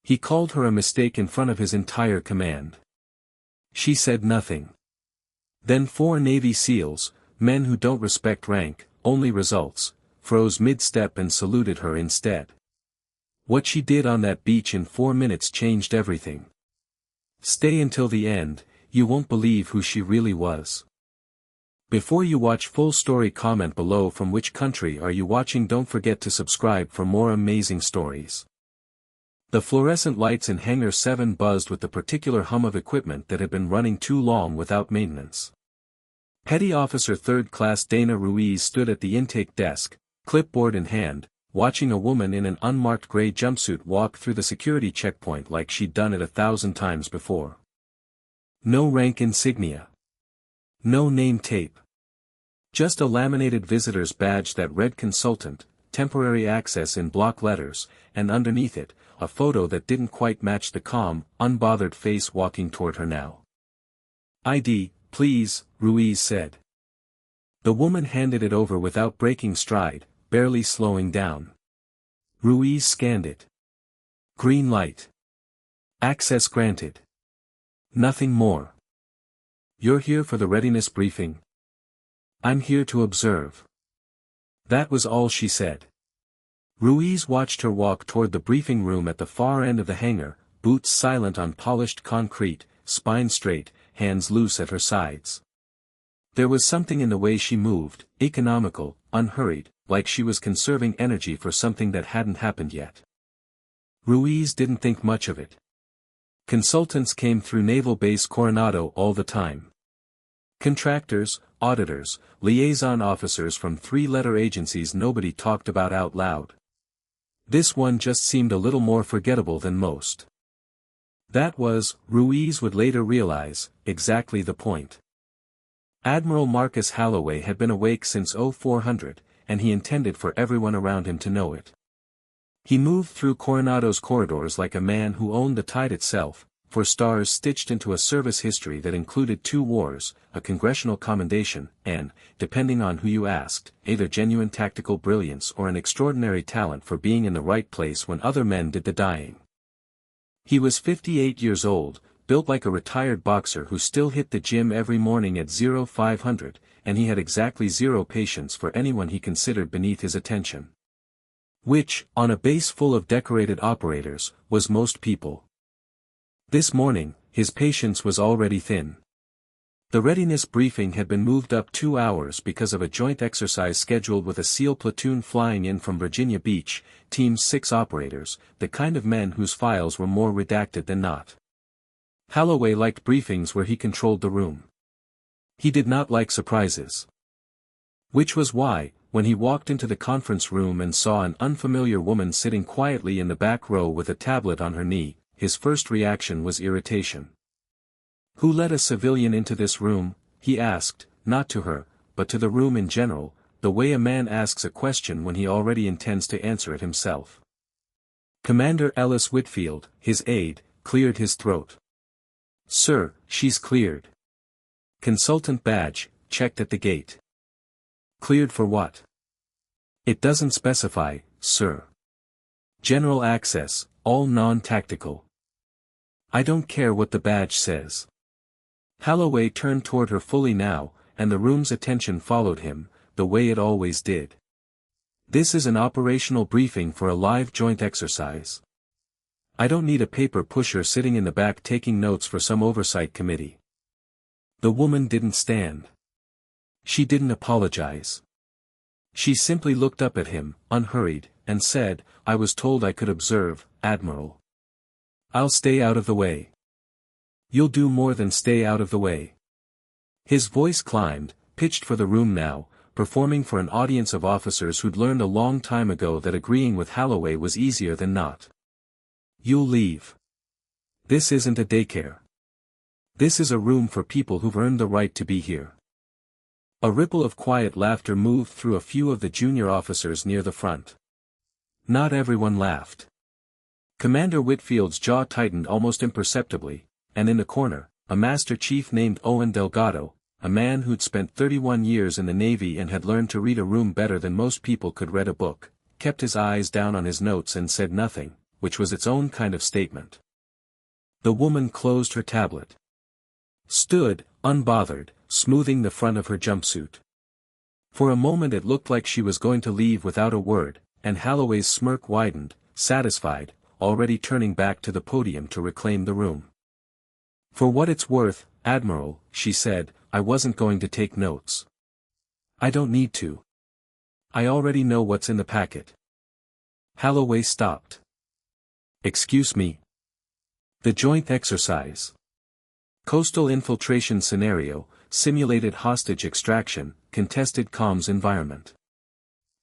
He called her a mistake in front of his entire command. She said nothing. Then 4 Navy SEALs, men who don't respect rank, only results, froze mid-step and saluted her instead. What she did on that beach in 4 minutes changed everything. Stay until the end, you won't believe who she really was. Before you watch full story, comment below from which country are you watching. Don't forget to subscribe for more amazing stories. The fluorescent lights in Hangar 7 buzzed with the particular hum of equipment that had been running too long without maintenance. Petty Officer 3rd Class Dana Ruiz stood at the intake desk, clipboard in hand, watching a woman in an unmarked gray jumpsuit walk through the security checkpoint like she'd done it 1,000 times before. No rank insignia. No name tape. Just a laminated visitor's badge that read consultant, temporary access in block letters, and underneath it, a photo that didn't quite match the calm, unbothered face walking toward her now. "ID, please," Ruiz said. The woman handed it over without breaking stride, barely slowing down. Ruiz scanned it. Green light. Access granted. Nothing more. "You're here for the readiness briefing?" "I'm here to observe." That was all she said. Ruiz watched her walk toward the briefing room at the far end of the hangar, boots silent on polished concrete, spine straight, hands loose at her sides. There was something in the way she moved, economical, unhurried, like she was conserving energy for something that hadn't happened yet. Ruiz didn't think much of it. Consultants came through Naval Base Coronado all the time. Contractors, auditors, liaison officers from 3-letter agencies nobody talked about out loud. This one just seemed a little more forgettable than most. That was, Ruiz would later realize, exactly the point. Admiral Marcus Holloway had been awake since 0400, and he intended for everyone around him to know it. He moved through Coronado's corridors like a man who owned the tide itself, for stars stitched into a service history that included 2 wars, a congressional commendation, and, depending on who you asked, either genuine tactical brilliance or an extraordinary talent for being in the right place when other men did the dying. He was 58 years old, built like a retired boxer who still hit the gym every morning at 0500, and he had exactly 0 patience for anyone he considered beneath his attention. Which, on a base full of decorated operators, was most people. This morning, his patience was already thin. The readiness briefing had been moved up 2 hours because of a joint exercise scheduled with a SEAL platoon flying in from Virginia Beach, Team 6 operators, the kind of men whose files were more redacted than not. Holloway liked briefings where he controlled the room. He did not like surprises. Which was why, when he walked into the conference room and saw an unfamiliar woman sitting quietly in the back row with a tablet on her knee, his first reaction was irritation. "Who let a civilian into this room?" he asked, not to her, but to the room in general, the way a man asks a question when he already intends to answer it himself. Commander Ellis Whitfield, his aide, cleared his throat. "Sir, she's cleared." Consultant badge, checked at the gate. "Cleared for what?" "It doesn't specify, sir." "General access, all non-tactical." "I don't care what the badge says." Holloway turned toward her fully now, and the room's attention followed him, the way it always did. "This is an operational briefing for a live joint exercise. I don't need a paper pusher sitting in the back taking notes for some oversight committee." The woman didn't stand. She didn't apologize. She simply looked up at him, unhurried, and said, "I was told I could observe, Admiral. I'll stay out of the way." "You'll do more than stay out of the way." His voice climbed, pitched for the room now, performing for an audience of officers who'd learned a long time ago that agreeing with Holloway was easier than not. "You'll leave. This isn't a daycare. This is a room for people who've earned the right to be here." A ripple of quiet laughter moved through a few of the junior officers near the front. Not everyone laughed. Commander Whitfield's jaw tightened almost imperceptibly, and in the corner, a master chief named Owen Delgado, a man who'd spent 31 years in the Navy and had learned to read a room better than most people could read a book, kept his eyes down on his notes and said nothing, which was its own kind of statement. The woman closed her tablet. Stood, unbothered, smoothing the front of her jumpsuit. For a moment it looked like she was going to leave without a word, and Holloway's smirk widened, satisfied, already turning back to the podium to reclaim the room. "For what it's worth, Admiral," she said, "I wasn't going to take notes. I don't need to. I already know what's in the packet." Holloway stopped. "Excuse me. The joint exercise. Coastal infiltration scenario, simulated hostage extraction, contested comms environment.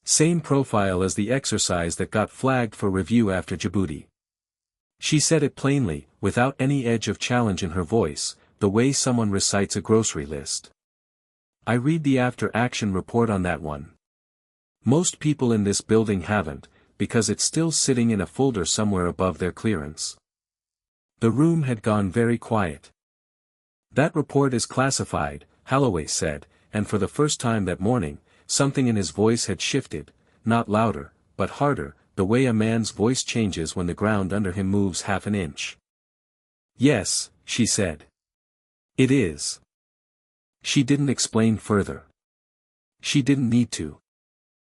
Same profile as the exercise that got flagged for review after Djibouti." She said it plainly, without any edge of challenge in her voice, the way someone recites a grocery list. "I read the after-action report on that one. Most people in this building haven't, because it's still sitting in a folder somewhere above their clearance." The room had gone very quiet. "That report is classified," Holloway said, and for the first time that morning, something in his voice had shifted, not louder, but harder, the way a man's voice changes when the ground under him moves half an inch. "Yes," she said. "It is." She didn't explain further. She didn't need to.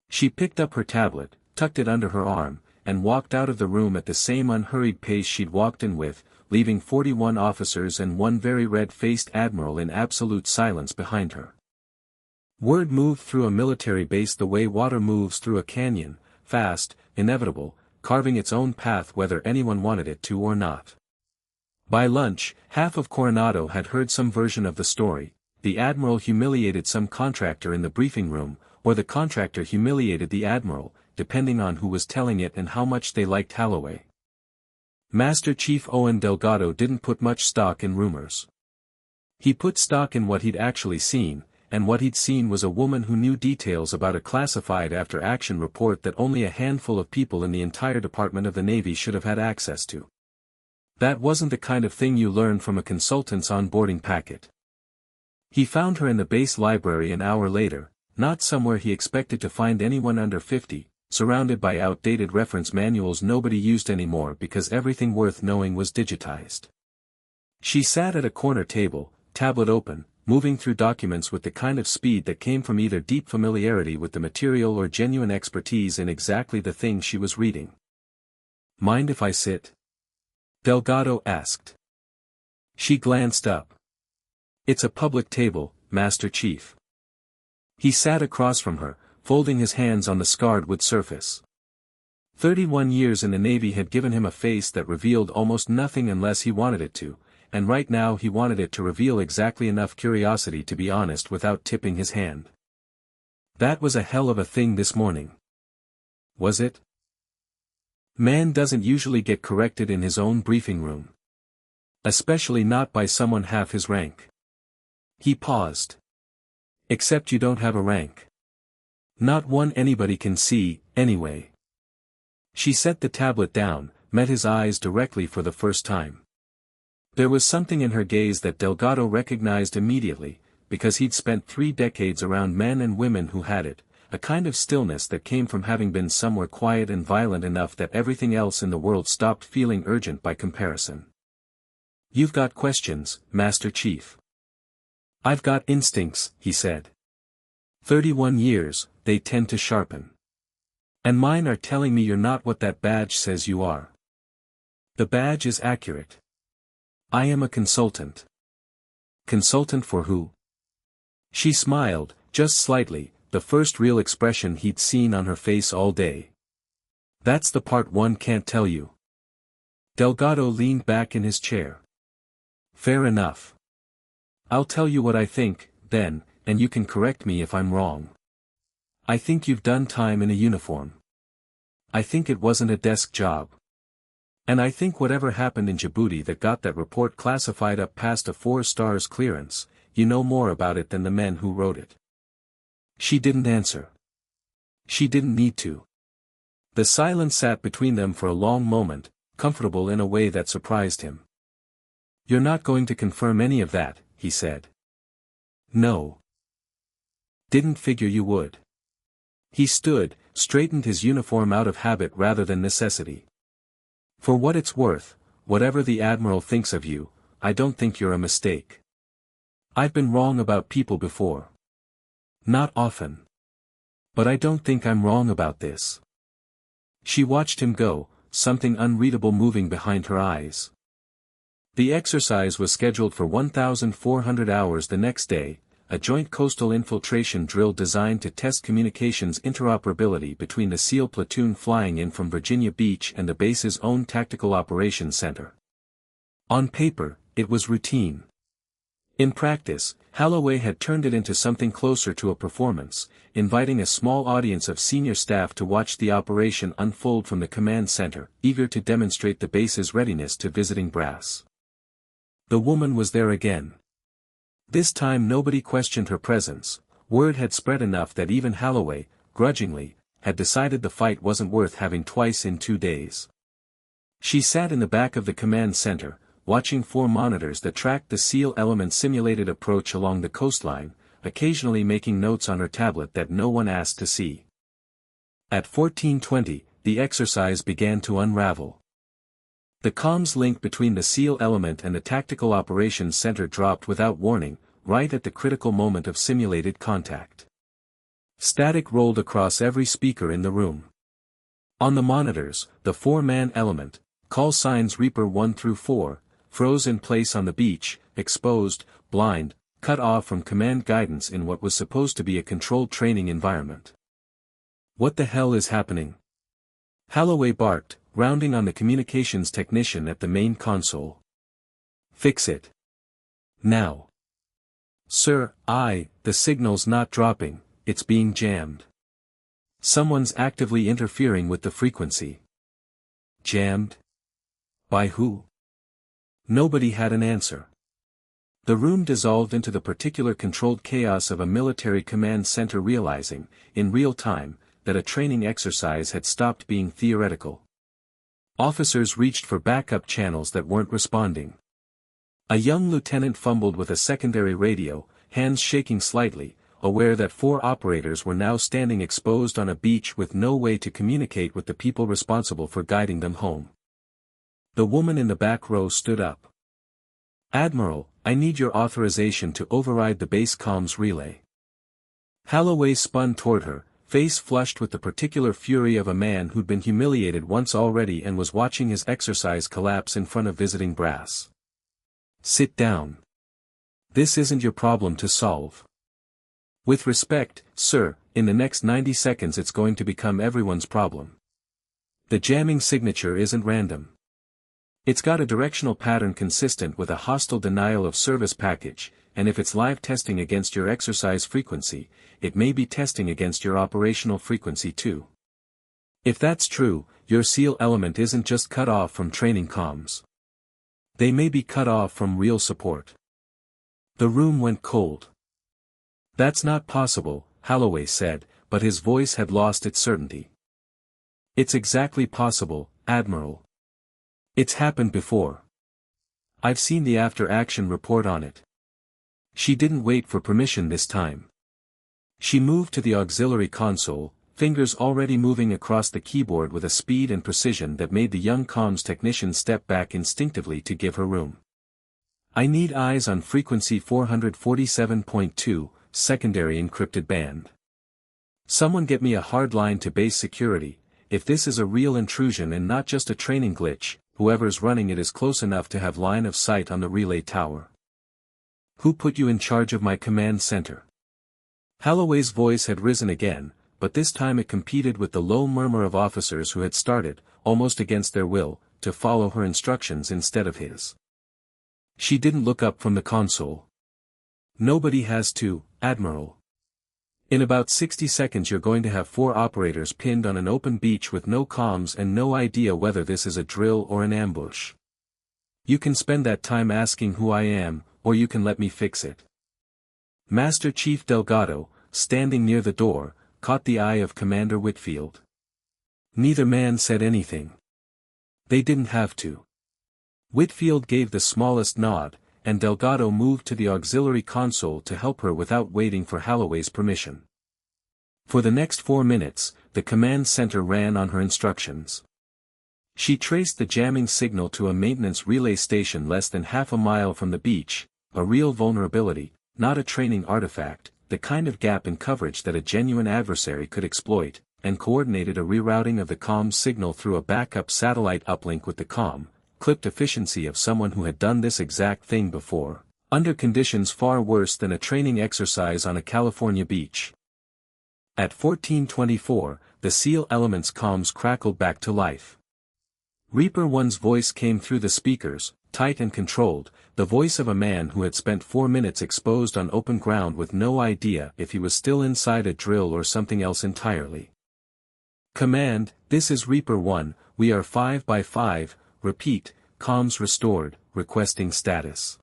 She picked up her tablet, tucked it under her arm, and walked out of the room at the same unhurried pace she'd walked in with, leaving 41 officers and one very red-faced admiral in absolute silence behind her. Word moved through a military base the way water moves through a canyon, fast, inevitable, carving its own path whether anyone wanted it to or not. By lunch, half of Coronado had heard some version of the story. The admiral humiliated some contractor in the briefing room, or the contractor humiliated the admiral, depending on who was telling it and how much they liked Holloway. Master Chief Owen Delgado didn't put much stock in rumors. He put stock in what he'd actually seen, and what he'd seen was a woman who knew details about a classified after-action report that only a handful of people in the entire Department of the Navy should have had access to. That wasn't the kind of thing you learn from a consultant's onboarding packet. He found her in the base library an hour later, not somewhere he expected to find anyone under 50, surrounded by outdated reference manuals nobody used anymore because everything worth knowing was digitized. She sat at a corner table, tablet open, moving through documents with the kind of speed that came from either deep familiarity with the material or genuine expertise in exactly the thing she was reading. "Mind if I sit?" Delgado asked. She glanced up. "It's a public table, Master Chief." He sat across from her, folding his hands on the scarred wood surface. 31 years in the Navy had given him a face that revealed almost nothing unless he wanted it to, and right now he wanted it to reveal exactly enough curiosity to be honest without tipping his hand. "That was a hell of a thing this morning." "Was it?" Man doesn't usually get corrected in his own briefing room. Especially not by someone half his rank. He paused. "Except you don't have a rank. Not one anybody can see, anyway." She set the tablet down, met his eyes directly for the first time. There was something in her gaze that Delgado recognized immediately, because he'd spent 3 decades around men and women who had it, a kind of stillness that came from having been somewhere quiet and violent enough that everything else in the world stopped feeling urgent by comparison. "You've got questions, Master Chief." "I've got instincts," he said. 31 years, they tend to sharpen. And mine are telling me you're not what that badge says you are. The badge is accurate. I am a consultant." "Consultant for who?" She smiled, just slightly, the first real expression he'd seen on her face all day. "That's the part one can't tell you." Delgado leaned back in his chair. "Fair enough. I'll tell you what I think, then, and you can correct me if I'm wrong. I think you've done time in a uniform. I think it wasn't a desk job. And I think whatever happened in Djibouti that got that report classified up past a 4 stars clearance, you know more about it than the men who wrote it." She didn't answer. She didn't need to. The silence sat between them for a long moment, comfortable in a way that surprised him. "You're not going to confirm any of that," he said. "No. Didn't figure you would." He stood, straightened his uniform out of habit rather than necessity. For what it's worth, whatever the Admiral thinks of you, I don't think you're a mistake. I've been wrong about people before. Not often. But I don't think I'm wrong about this. She watched him go, something unreadable moving behind her eyes. The exercise was scheduled for 1,400 hours the next day, a joint coastal infiltration drill designed to test communications interoperability between the SEAL platoon flying in from Virginia Beach and the base's own Tactical Operations Center. On paper, it was routine. In practice, Holloway had turned it into something closer to a performance, inviting a small audience of senior staff to watch the operation unfold from the command center, eager to demonstrate the base's readiness to visiting brass. The woman was there again. This time nobody questioned her presence. Word had spread enough that even Holloway, grudgingly, had decided the fight wasn't worth having twice in 2 days. She sat in the back of the command center, watching 4 monitors that tracked the SEAL element simulated approach along the coastline, occasionally making notes on her tablet that no one asked to see. At 14:20, the exercise began to unravel. The comms link between the SEAL element and the Tactical Operations Center dropped without warning, right at the critical moment of simulated contact. Static rolled across every speaker in the room. On the monitors, the 4-man element, call signs Reaper 1 through 4, froze in place on the beach, exposed, blind, cut off from command guidance in what was supposed to be a controlled training environment. What the hell is happening? Holloway barked, rounding on the communications technician at the main console. Fix it. Now. Sir, the signal's not dropping, it's being jammed. Someone's actively interfering with the frequency. Jammed? By who? Nobody had an answer. The room dissolved into the particular controlled chaos of a military command center realizing, in real time, that a training exercise had stopped being theoretical. Officers reached for backup channels that weren't responding. A young lieutenant fumbled with a secondary radio, hands shaking slightly, aware that 4 operators were now standing exposed on a beach with no way to communicate with the people responsible for guiding them home. The woman in the back row stood up. Admiral, I need your authorization to override the base comms relay. Holloway spun toward her, face flushed with the particular fury of a man who'd been humiliated once already and was watching his exercise collapse in front of visiting brass. Sit down. This isn't your problem to solve. With respect, sir, in the next 90 seconds it's going to become everyone's problem. The jamming signature isn't random. It's got a directional pattern consistent with a hostile denial of service package, and if it's live testing against your exercise frequency, it may be testing against your operational frequency too. If that's true, your SEAL element isn't just cut off from training comms. They may be cut off from real support. The room went cold. That's not possible, Holloway said, but his voice had lost its certainty. It's exactly possible, Admiral. It's happened before. I've seen the after-action report on it. She didn't wait for permission this time. She moved to the auxiliary console, fingers already moving across the keyboard with a speed and precision that made the young comms technician step back instinctively to give her room. I need eyes on frequency 447.2, secondary encrypted band. Someone get me a hard line to base security. If this is a real intrusion and not just a training glitch, whoever's running it is close enough to have line of sight on the relay tower. Who put you in charge of my command center? Holloway's voice had risen again, but this time it competed with the low murmur of officers who had started, almost against their will, to follow her instructions instead of his. She didn't look up from the console. Nobody has to, Admiral. In about 60 seconds you're going to have 4 operators pinned on an open beach with no comms and no idea whether this is a drill or an ambush. You can spend that time asking who I am, or you can let me fix it. Master Chief Delgado, standing near the door, caught the eye of Commander Whitfield. Neither man said anything. They didn't have to. Whitfield gave the smallest nod, and Delgado moved to the auxiliary console to help her without waiting for Holloway's permission. For the next 4 minutes, the command center ran on her instructions. She traced the jamming signal to a maintenance relay station less than half a mile from the beach, a real vulnerability, not a training artifact, the kind of gap in coverage that a genuine adversary could exploit, and coordinated a rerouting of the comm signal through a backup satellite uplink with the comm, clipped efficiency of someone who had done this exact thing before, under conditions far worse than a training exercise on a California beach. At 14:24, the SEAL Element's comms crackled back to life. Reaper One's voice came through the speakers, tight and controlled, the voice of a man who had spent 4 minutes exposed on open ground with no idea if he was still inside a drill or something else entirely. Command, this is Reaper One, we are 5 by 5, repeat, comms restored, requesting status.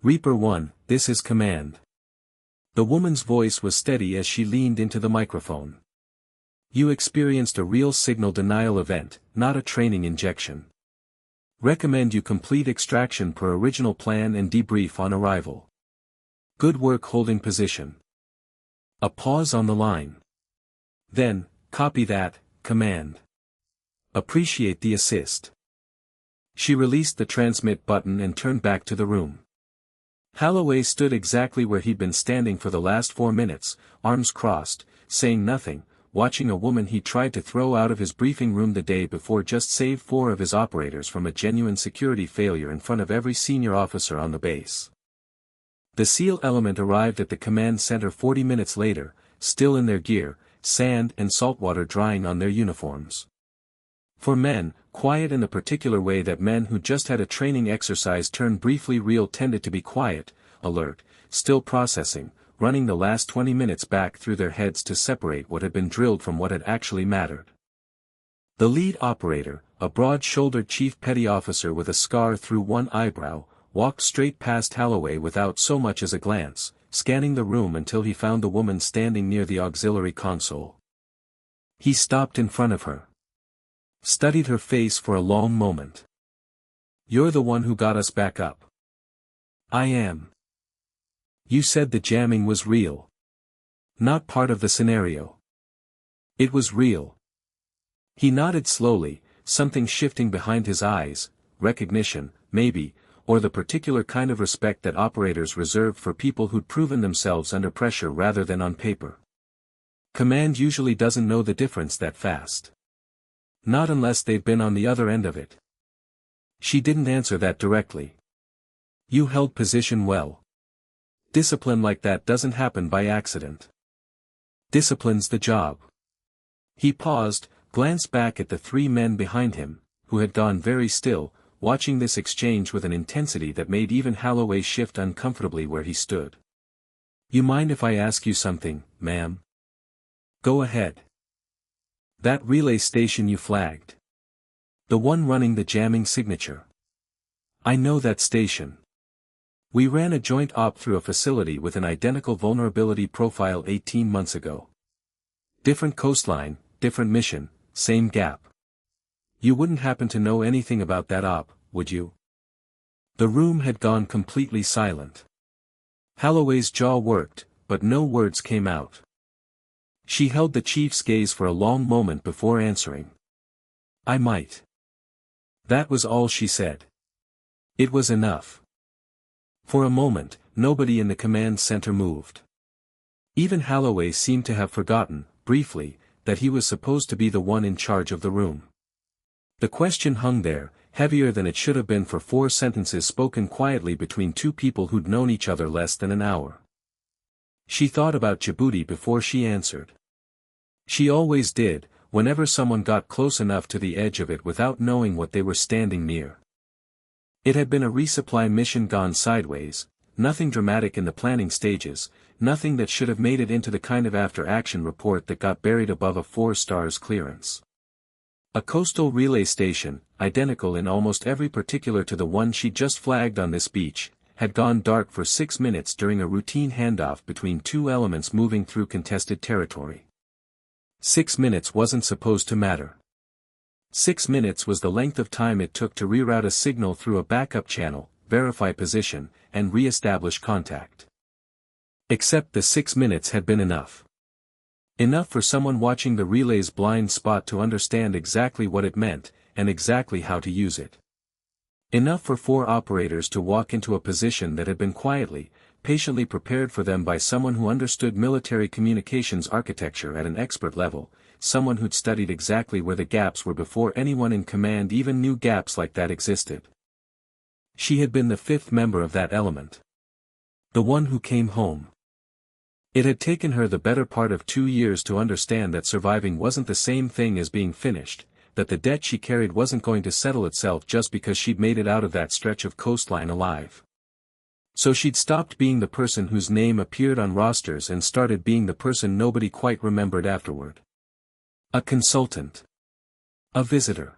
Reaper One, this is Command. The woman's voice was steady as she leaned into the microphone. You experienced a real signal denial event, not a training injection. Recommend you complete extraction per original plan and debrief on arrival. Good work holding position. A pause on the line. Then, copy that, Command. Appreciate the assist. She released the transmit button and turned back to the room. Holloway stood exactly where he'd been standing for the last 4 minutes, arms crossed, saying nothing, watching a woman he tried to throw out of his briefing room the day before just save 4 of his operators from a genuine security failure in front of every senior officer on the base. The SEAL element arrived at the command center 40 minutes later, still in their gear, sand and saltwater drying on their uniforms. For men, quiet in the particular way that men who just had a training exercise turn briefly real tended to be quiet, alert, still processing, running the last 20 minutes back through their heads to separate what had been drilled from what had actually mattered. The lead operator, a broad-shouldered chief petty officer with a scar through one eyebrow, walked straight past Holloway without so much as a glance, scanning the room until he found the woman standing near the auxiliary console. He stopped in front of her. Studied her face for a long moment. You're the one who got us back up. I am. You said the jamming was real. Not part of the scenario. It was real. He nodded slowly, something shifting behind his eyes, recognition, maybe, or the particular kind of respect that operators reserve for people who'd proven themselves under pressure rather than on paper. Command usually doesn't know the difference that fast. Not unless they've been on the other end of it. She didn't answer that directly. You held position well. Discipline like that doesn't happen by accident. Discipline's the job. He paused, glanced back at the 3 men behind him, who had gone very still, watching this exchange with an intensity that made even Holloway shift uncomfortably where he stood. You mind if I ask you something, ma'am? Go ahead. That relay station you flagged. The one running the jamming signature. I know that station. We ran a joint op through a facility with an identical vulnerability profile 18 months ago. Different coastline, different mission, same gap. You wouldn't happen to know anything about that op, would you? The room had gone completely silent. Holloway's jaw worked, but no words came out. She held the chief's gaze for a long moment before answering. I might. That was all she said. It was enough. For a moment, nobody in the command center moved. Even Holloway seemed to have forgotten, briefly, that he was supposed to be the one in charge of the room. The question hung there, heavier than it should have been for 4 sentences spoken quietly between 2 people who'd known each other less than an hour. She thought about Djibouti before she answered. She always did, whenever someone got close enough to the edge of it without knowing what they were standing near. It had been a resupply mission gone sideways, nothing dramatic in the planning stages, nothing that should have made it into the kind of after-action report that got buried above a 4 stars clearance. A coastal relay station, identical in almost every particular to the one she just flagged on this beach, had gone dark for 6 minutes during a routine handoff between 2 elements moving through contested territory. 6 minutes wasn't supposed to matter. 6 minutes was the length of time it took to reroute a signal through a backup channel, verify position, and re-establish contact. Except the 6 minutes had been enough. Enough for someone watching the relay's blind spot to understand exactly what it meant, and exactly how to use it. Enough for 4 operators to walk into a position that had been quietly, patiently prepared for them by someone who understood military communications architecture at an expert level, someone who'd studied exactly where the gaps were before anyone in command even knew gaps like that existed. She had been the 5th member of that element. The one who came home. It had taken her the better part of 2 years to understand that surviving wasn't the same thing as being finished, that the debt she carried wasn't going to settle itself just because she'd made it out of that stretch of coastline alive. So she'd stopped being the person whose name appeared on rosters and started being the person nobody quite remembered afterward. A consultant. A visitor.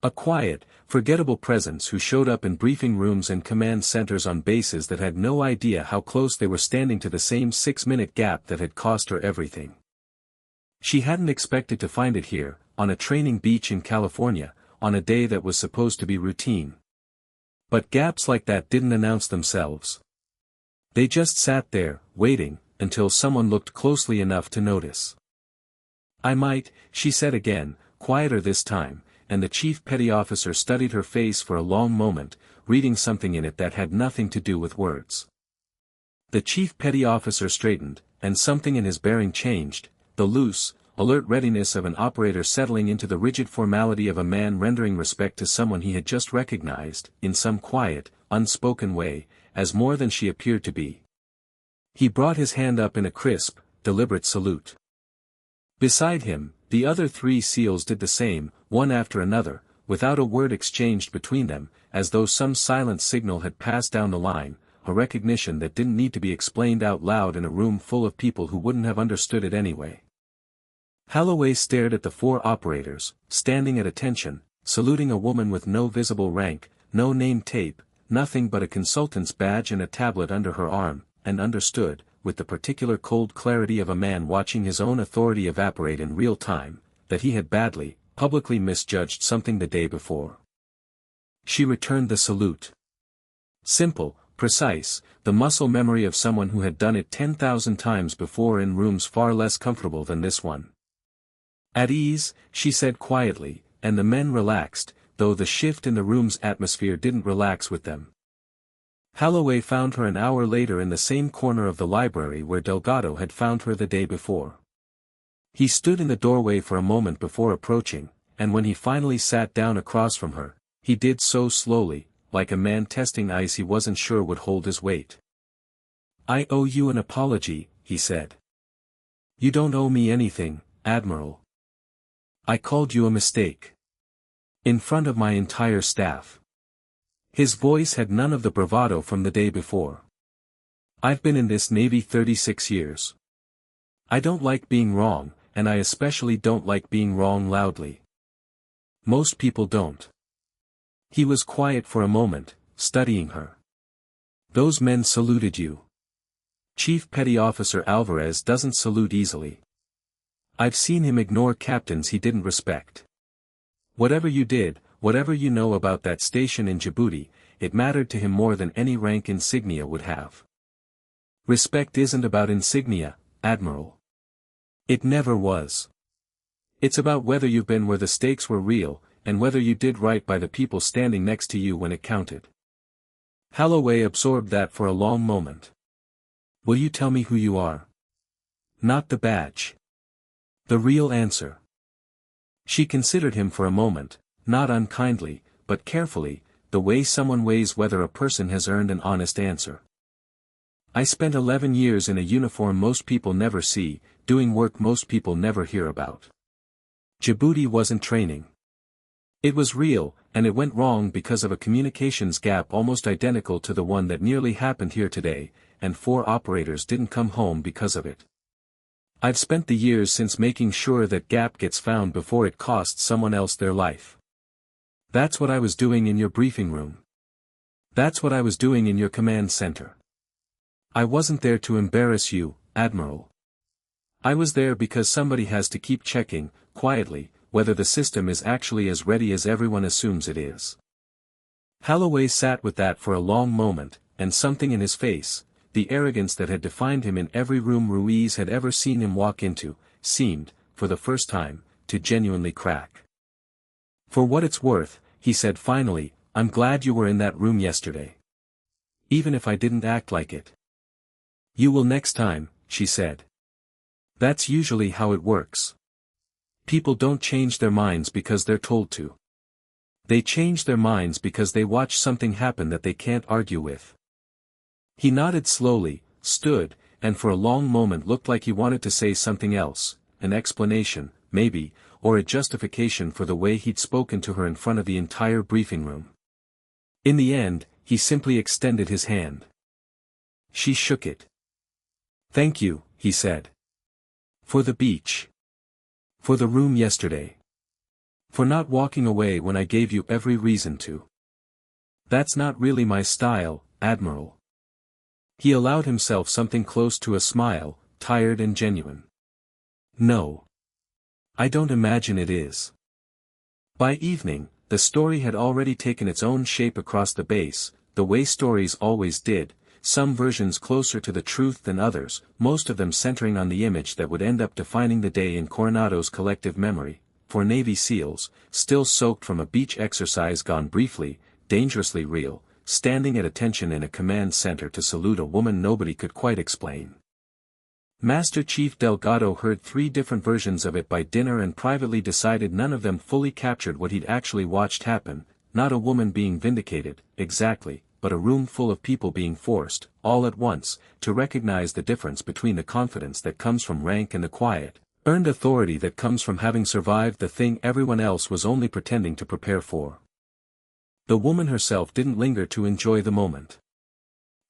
A quiet, forgettable presence who showed up in briefing rooms and command centers on bases that had no idea how close they were standing to the same 6-minute gap that had cost her everything. She hadn't expected to find it here, on a training beach in California, on a day that was supposed to be routine. But gaps like that didn't announce themselves. They just sat there, waiting, until someone looked closely enough to notice. "I might," she said again, quieter this time, and the chief petty officer studied her face for a long moment, reading something in it that had nothing to do with words. The chief petty officer straightened, and something in his bearing changed, the loose, alert readiness of an operator settling into the rigid formality of a man rendering respect to someone he had just recognized, in some quiet, unspoken way, as more than she appeared to be. He brought his hand up in a crisp, deliberate salute. Beside him, the other 3 SEALs did the same, one after another, without a word exchanged between them, as though some silent signal had passed down the line, a recognition that didn't need to be explained out loud in a room full of people who wouldn't have understood it anyway. Holloway stared at the 4 operators, standing at attention, saluting a woman with no visible rank, no name tape, nothing but a consultant's badge and a tablet under her arm, and understood, with the particular cold clarity of a man watching his own authority evaporate in real time, that he had badly, publicly misjudged something the day before. She returned the salute. Simple, precise, the muscle memory of someone who had done it 10,000 times before in rooms far less comfortable than this one. "At ease," she said quietly, and the men relaxed, though the shift in the room's atmosphere didn't relax with them. Holloway found her an hour later in the same corner of the library where Delgado had found her the day before. He stood in the doorway for a moment before approaching, and when he finally sat down across from her, he did so slowly, like a man testing ice he wasn't sure would hold his weight. "I owe you an apology," he said. "You don't owe me anything, Admiral. I called you a mistake. In front of my entire staff." His voice had none of the bravado from the day before. "I've been in this Navy 36 years. I don't like being wrong, and I especially don't like being wrong loudly. Most people don't." He was quiet for a moment, studying her. "Those men saluted you. Chief Petty Officer Alvarez doesn't salute easily. I've seen him ignore captains he didn't respect. Whatever you did, whatever you know about that station in Djibouti, it mattered to him more than any rank insignia would have. Respect isn't about insignia, Admiral. It never was. It's about whether you've been where the stakes were real, and whether you did right by the people standing next to you when it counted." Holloway absorbed that for a long moment. "Will you tell me who you are? Not the badge. The real answer." She considered him for a moment, not unkindly, but carefully, the way someone weighs whether a person has earned an honest answer. "I spent 11 years in a uniform most people never see, doing work most people never hear about. Djibouti wasn't training. It was real, and it went wrong because of a communications gap almost identical to the one that nearly happened here today, and 4 operators didn't come home because of it. I've spent the years since making sure that gap gets found before it costs someone else their life. That's what I was doing in your briefing room. That's what I was doing in your command center. I wasn't there to embarrass you, Admiral. I was there because somebody has to keep checking, quietly, whether the system is actually as ready as everyone assumes it is." Holloway sat with that for a long moment, and something in his face, the arrogance that had defined him in every room Ruiz had ever seen him walk into, seemed, for the first time, to genuinely crack. For what it's worth, he said finally, I'm glad you were in that room yesterday. Even if I didn't act like it. You will next time, she said. That's usually how it works. People don't change their minds because they're told to. They change their minds because they watch something happen that they can't argue with. He nodded slowly, stood, and for a long moment looked like he wanted to say something else, an explanation, maybe, or a justification for the way he'd spoken to her in front of the entire briefing room. In the end, he simply extended his hand. She shook it. Thank you, he said. For the beach. For the room yesterday. For not walking away when I gave you every reason to. That's not really my style, Admiral. He allowed himself something close to a smile, tired and genuine. No. I don't imagine it is. By evening, the story had already taken its own shape across the base, the way stories always did, some versions closer to the truth than others, most of them centering on the image that would end up defining the day in Coronado's collective memory. For Navy SEALs, still soaked from a beach exercise gone briefly, dangerously real, standing at attention in a command center to salute a woman nobody could quite explain. Master Chief Delgado heard 3 different versions of it by dinner and privately decided none of them fully captured what he'd actually watched happen, not a woman being vindicated, exactly, but a room full of people being forced, all at once, to recognize the difference between the confidence that comes from rank and the quiet, earned authority that comes from having survived the thing everyone else was only pretending to prepare for. The woman herself didn't linger to enjoy the moment.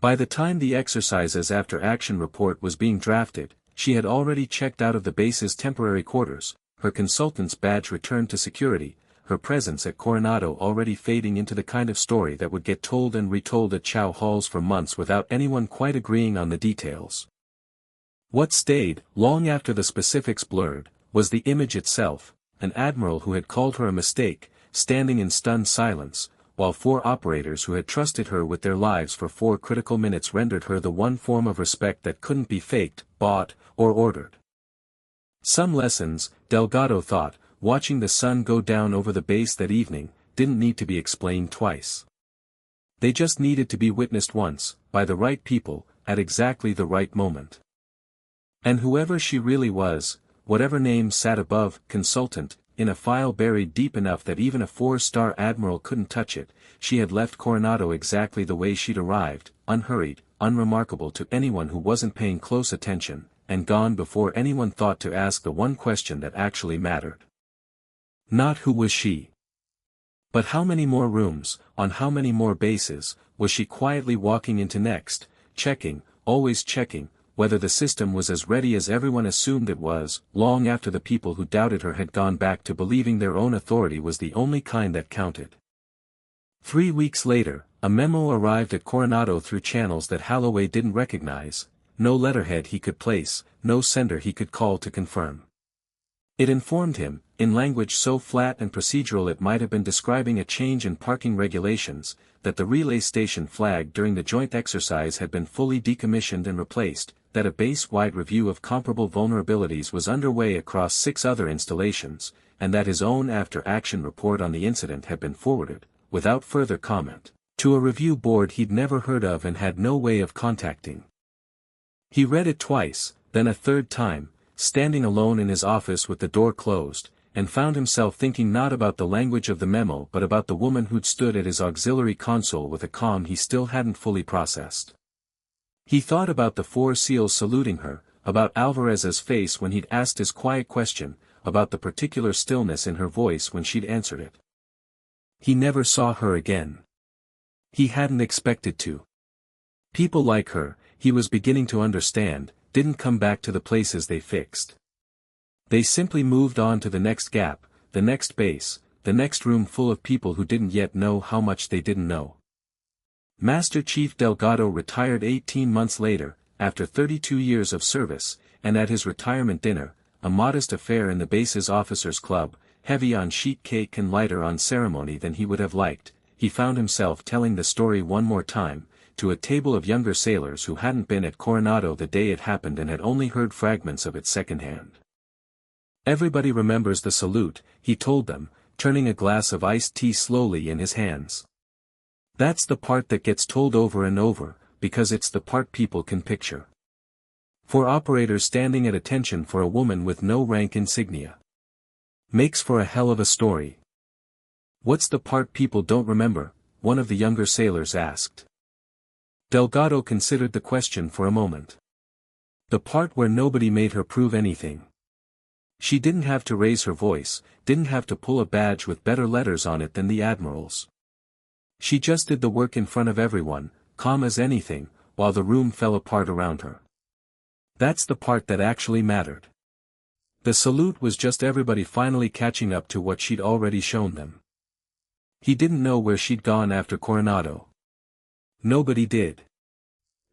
By the time the exercises after action report was being drafted, she had already checked out of the base's temporary quarters, her consultant's badge returned to security, her presence at Coronado already fading into the kind of story that would get told and retold at chow halls for months without anyone quite agreeing on the details. What stayed, long after the specifics blurred, was the image itself, an admiral who had called her a mistake, standing in stunned silence, while 4 operators who had trusted her with their lives for 4 critical minutes rendered her the one form of respect that couldn't be faked, bought, or ordered. Some lessons, Delgado thought, watching the sun go down over the base that evening, didn't need to be explained twice. They just needed to be witnessed once, by the right people, at exactly the right moment. And whoever she really was, whatever name sat above, consultant, in a file buried deep enough that even a 4-star admiral couldn't touch it, she had left Coronado exactly the way she'd arrived, unhurried, unremarkable to anyone who wasn't paying close attention, and gone before anyone thought to ask the one question that actually mattered. Not who was she? But how many more rooms, on how many more bases, was she quietly walking into next, checking, always checking, whether the system was as ready as everyone assumed it was, long after the people who doubted her had gone back to believing their own authority was the only kind that counted. 3 weeks later, a memo arrived at Coronado through channels that Holloway didn't recognize, no letterhead he could place, no sender he could call to confirm. It informed him, in language so flat and procedural it might have been describing a change in parking regulations, that the relay station flagged during the joint exercise had been fully decommissioned and replaced, that a base-wide review of comparable vulnerabilities was underway across 6 other installations, and that his own after-action report on the incident had been forwarded, without further comment, to a review board he'd never heard of and had no way of contacting. He read it twice, then a 3rd time, standing alone in his office with the door closed, and found himself thinking not about the language of the memo but about the woman who'd stood at his auxiliary console with a calm he still hadn't fully processed. He thought about the 4 SEALs saluting her, about Alvarez's face when he'd asked his quiet question, about the particular stillness in her voice when she'd answered it. He never saw her again. He hadn't expected to. People like her, he was beginning to understand, didn't come back to the places they fixed. They simply moved on to the next gap, the next base, the next room full of people who didn't yet know how much they didn't know. Master Chief Delgado retired 18 months later, after 32 years of service, and at his retirement dinner, a modest affair in the base's officers' club, heavy on sheet cake and lighter on ceremony than he would have liked, he found himself telling the story one more time, to a table of younger sailors who hadn't been at Coronado the day it happened and had only heard fragments of it secondhand. Everybody remembers the salute, he told them, turning a glass of iced tea slowly in his hands. That's the part that gets told over and over, because it's the part people can picture. For operators standing at attention for a woman with no rank insignia. Makes for a hell of a story. What's the part people don't remember? One of the younger sailors asked. Delgado considered the question for a moment. The part where nobody made her prove anything. She didn't have to raise her voice, didn't have to pull a badge with better letters on it than the Admiral's. She just did the work in front of everyone, calm as anything, while the room fell apart around her. That's the part that actually mattered. The salute was just everybody finally catching up to what she'd already shown them. He didn't know where she'd gone after Coronado. Nobody did.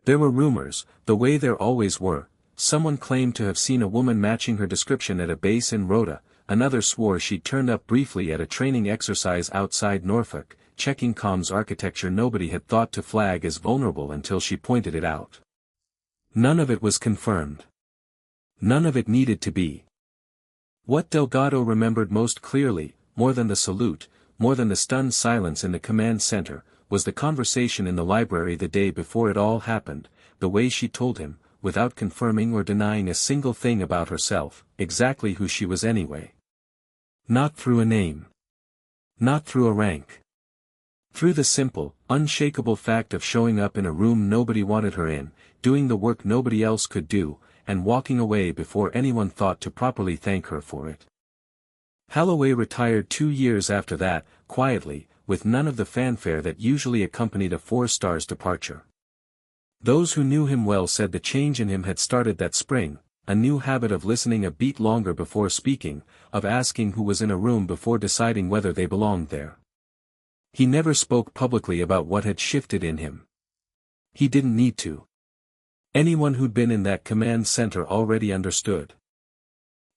There were rumors, the way there always were. Someone claimed to have seen a woman matching her description at a base in Rota, another swore she'd turned up briefly at a training exercise outside Norfolk, checking comms architecture nobody had thought to flag as vulnerable until she pointed it out. None of it was confirmed. None of it needed to be. What Delgado remembered most clearly, more than the salute, more than the stunned silence in the command center, was the conversation in the library the day before it all happened, the way she told him, without confirming or denying a single thing about herself, exactly who she was anyway. Not through a name. Not through a rank. Through the simple, unshakable fact of showing up in a room nobody wanted her in, doing the work nobody else could do, and walking away before anyone thought to properly thank her for it. Holloway retired 2 years after that, quietly, with none of the fanfare that usually accompanied a 4-star's departure. Those who knew him well said the change in him had started that spring, a new habit of listening a beat longer before speaking, of asking who was in a room before deciding whether they belonged there. He never spoke publicly about what had shifted in him. He didn't need to. Anyone who'd been in that command center already understood.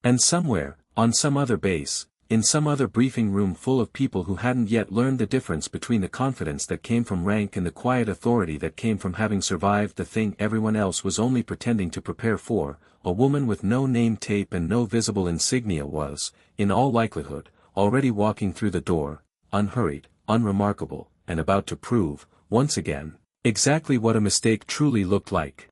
And somewhere, on some other base, in some other briefing room full of people who hadn't yet learned the difference between the confidence that came from rank and the quiet authority that came from having survived the thing everyone else was only pretending to prepare for, a woman with no name tape and no visible insignia was, in all likelihood, already walking through the door, unhurried, unremarkable, and about to prove, once again, exactly what a mistake truly looked like.